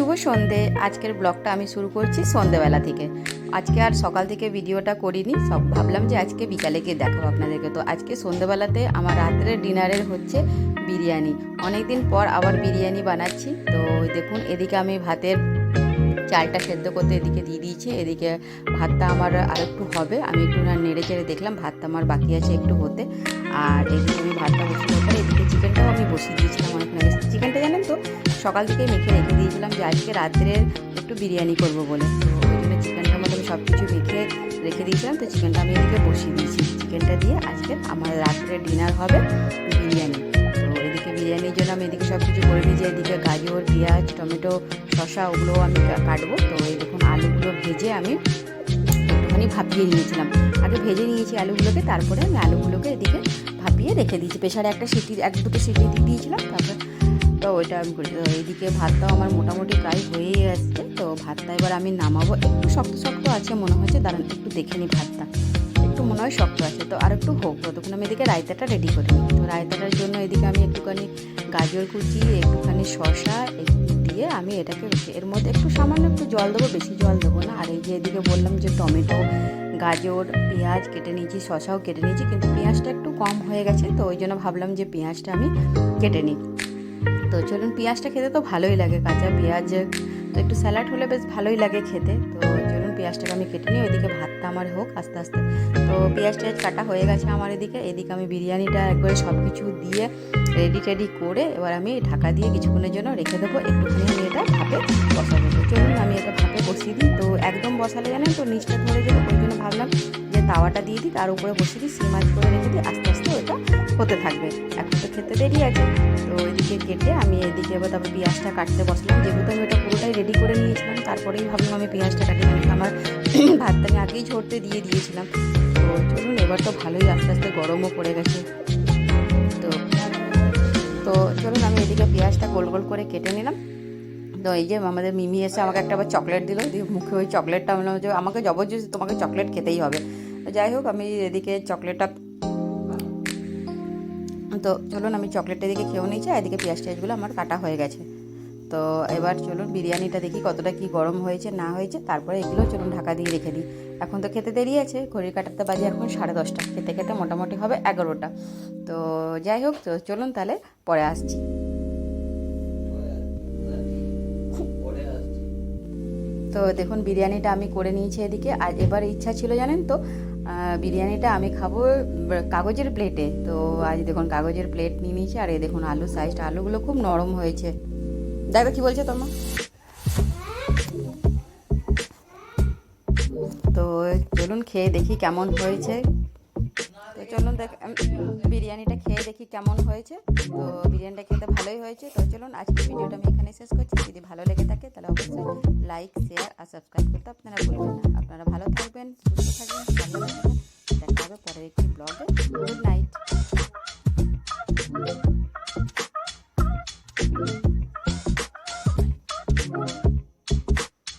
শুভ সন্ধে। আজকের ব্লগটা আমি শুরু করছি সন্ধেবেলা থেকে। আজকে আর সকাল থেকে ভিডিওটা করিনি, সব ভাবলাম যে আজকে বিকালে গিয়ে দেখাবো আপনাদেরকে। তো আজকে সন্ধেবেলাতে আমার রাত্রের ডিনারের হচ্ছে বিরিয়ানি। অনেক দিন পর আবার বিরিয়ানি বানাচ্ছি। তো দেখুন, এদিকে আমি ভাতের চালটা সেদ্ধ করতে এদিকে দিয়ে দিয়েছি। এদিকে ভাতটা আমার আর একটু হবে, আমি একটু নেড়ে চেড়ে দেখলাম ভাতটা আমার বাকি আছে একটু হতে। আর এদিকে আমি ভাতটা বসিয়ে পরে এদিকে চিকেনটাও আমি বসিয়ে দিয়েছিলাম অনেকক্ষণ আগে। চিকেনটা জানেন তো সকাল থেকে মেখে রেখে দিয়েছিলাম যে আজকে রাত্রে একটু বিরিয়ানি করব বলে। তো ওই জন্য চিকেনটার মধ্যে আমি সব কিছু মেখে রেখে দিয়েছিলাম। তো চিকেনটা আমি এদিকে বসিয়ে দিয়েছি। চিকেনটা দিয়ে আজকে আমার রাত্রে ডিনার হবে বিরিয়ানি। তো এদিকে বিরিয়ানির জন্য আমি এদিকে সব কিছু করে দিয়েছি। এদিকে গাজর, পেঁয়াজ, টমেটো, শসা ওগুলোও আমি কাটবো। তো এই দেখুন আলুগুলো ভেজে আমি একটুখানি ভাপিয়ে নিয়েছিলাম। আগে ভেজে নিয়েছি আলুগুলোকে, তারপরে আমি আলুগুলোকে এদিকে ভাপিয়ে রেখে দিয়েছি। প্রেশারে এক দুটো সিটি দিয়ে দিয়েছিলাম, তারপর তো ওইটা আমি করি। তো এইদিকে ভাতটাও আমার মোটামুটি প্রায় হয়েই আসছে। তো ভাতটা এবার আমি নামাবো। একটু শক্ত শক্ত আছে মনে হচ্ছে, দাঁড়ান একটু দেখে নিই। ভাতটা একটু মনে হয় শক্ত আছে, তো আর একটু হোক। ততক্ষণ আমি এদিকে রায়তাটা রেডি করে নিই। তো রায়তাটার জন্য এদিকে আমি একটুখানি গাজর কুচি, একটুখানি শসা দিয়ে আমি এটাকে এর মধ্যে একটু সামান্য একটু জল দেবো, বেশি জল দেবো না। আর এই যে এদিকে বললাম যে টমেটো, গাজর, পেঁয়াজ কেটে নিয়েছি, শসাও কেটে নিয়েছি, কিন্তু পেঁয়াজটা একটু কম হয়ে গেছে। তো ওই জন্য ভাবলাম যে পেঁয়াজটা আমি কেটে নিই। তো চলুন, পেঁয়াজটা খেতে তো ভালোই লাগে, কাঁচা পেঁয়াজ তো একটু স্যালাড হলে বেশ ভালোই লাগে খেতে। তো চলুন পেঁয়াজটাকে আমি কেটে নিই। ওইদিকে ভাতটা আমার হোক আস্তে আস্তে। তো পেঁয়াজ টেয়াজ কাটা হয়ে গেছে আমার এদিকে আমি বিরিয়ানিটা একবারে সব কিছু দিয়ে রেডি করে এবার আমি ঢাকা দিয়ে কিছুক্ষণের জন্য রেখে দেবো। একটুখানি আমি এটা ভাপে বসাবো। তো চলুন আমি এটা ভাপে বসিয়ে দিই। তো একদম বসালে জানেন তো নিচটা ধরে যাবে, ওই জন্য ভাবলাম যে তাওয়াটা দিয়ে দিই, তার উপরে বসিয়ে দিই, সিম আঁচ করে রেখে দিই, আস্তে আস্তে ওটা হতে থাকবে। এখন তো খেতে দেরি আছে। তো এদিকে কেটে আমি এদিকে এবার তারপর পেঁয়াজটা কাটতে বসলাম। যেহেতু আমি ওটা পুরোটাই রেডি করে নিয়েছিলাম, তারপরেই ভাবলাম আমি পেঁয়াজটা কাটি, মানে আমার ভাতটা আমি আগেই ঝরতে দিয়ে দিয়েছিলাম। তো চলুন, এবার তো ভালোই আস্তে আস্তে গরমও পড়ে গেছে। তো তো চলুন আমি এদিকে পেঁয়াজটা গোল গোল করে কেটে নিলাম। তো এই যে আমাদের মিমি এসে আমাকে একটা আবার চকলেট দিল, দিয়ে মুখে ওই চকলেটটা বললাম যে আমাকে জবরদস্তি তোমাকে চকলেট খেতেই হবে। তো যাই হোক, আমি এদিকে চকলেটটা, তো চলুন আমি চকলেটটা দিকে খেয়েও নিয়েছি। আর এদিকে পেঁয়াজ টেয়াজগুলো আমার কাটা হয়ে গেছে। তো এবার চলুন বিরিয়ানিটা দেখি কতটা কি গরম হয়েছে না হয়েছে, তারপরে এগুলো চলুন ঢাকা দিয়ে রেখে দিই। এখন তো খেতে দেরি আছে, ঘড়ির কাটাতে বাজে এখন 10:30, খেতে খেতে মোটামুটি হবে 11টা। তো যাই হোক, তো চলুন তাহলে পরে আসছি। তো দেখুন বিরিয়ানিটা আমি করে নিয়েছি এদিকে। আর এবার ইচ্ছা ছিল জানেন তো, বিরিয়ানিটা আমি খাবো কাগজের প্লেটে। তো আজ দেখুন কাগজের প্লেট নিয়ে নিয়েছি। আর এই দেখুন আলু সাইজটা, আলুগুলো খুব নরম হয়েছে। দেখো কি বলছে তোমার। তো চলুন খেয়ে দেখি কেমন হয়েছে। তো চলুন বিরিয়ানিটা খেয়ে দেখি কেমন হয়েছে। তো বিরিয়ানিটা খেতে ভালোই হয়েছে। তো চলুন আজকের ভিডিওটা আমি এখানে শেষ করছি। যদি ভালো লেগে থাকে তাহলে অবশ্যই লাইক, শেয়ার আর সাবস্ক্রাইব করতে আপনারা ভুলবেন না। আপনারা ভালো থাকবেন, সুস্থ থাকবেন, ভালো থাকবেন। দেখা হবে পরের একটি ব্লগে। Good night.